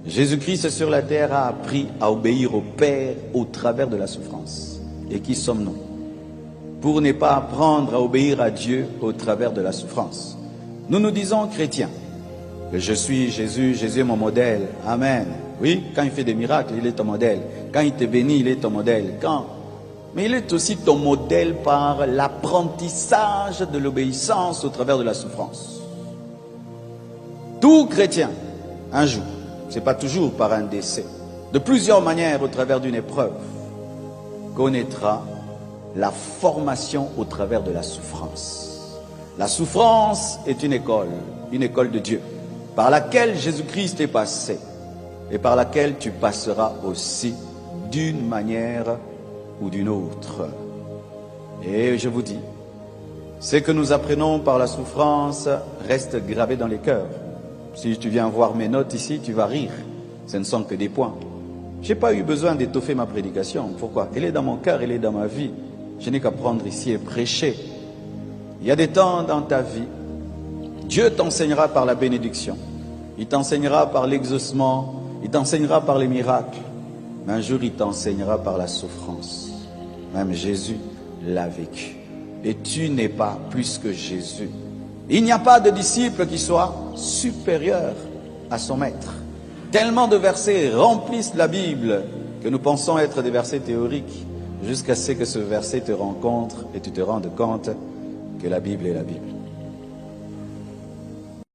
Jésus-Christ sur la terre a appris à obéir au Père au travers de la souffrance. Et qui sommes-nous pour ne pas apprendre à obéir à Dieu au travers de la souffrance? Nous nous disons chrétiens que je suis Jésus, Jésus est mon modèle. Amen. Oui, quand il fait des miracles, il est ton modèle. Quand il te bénit, il est ton modèle. Mais il est aussi ton modèle par l'apprentissage de l'obéissance au travers de la souffrance. Tout chrétien, un jour, ce n'est pas toujours par un décès, de plusieurs manières au travers d'une épreuve, connaîtra la formation au travers de la souffrance. La souffrance est une école de Dieu, par laquelle Jésus-Christ est passé et par laquelle tu passeras aussi d'une manière ou d'une autre. Et je vous dis, ce que nous apprenons par la souffrance reste gravé dans les cœurs. Si tu viens voir mes notes ici, tu vas rire. Ce ne sont que des points. Je n'ai pas eu besoin d'étoffer ma prédication. Pourquoi? Elle est dans mon cœur, elle est dans ma vie. Je n'ai qu'à prendre ici et prêcher. Il y a des temps dans ta vie, Dieu t'enseignera par la bénédiction. Il t'enseignera par l'exaucement. Il t'enseignera par les miracles. Mais un jour, il t'enseignera par la souffrance. Même Jésus l'a vécu. Et tu n'es pas plus que Jésus. Il n'y a pas de disciple qui soit supérieur à son maître. Tellement de versets remplissent la Bible que nous pensons être des versets théoriques jusqu'à ce que ce verset te rencontre et tu te rendes compte que la Bible est la Bible.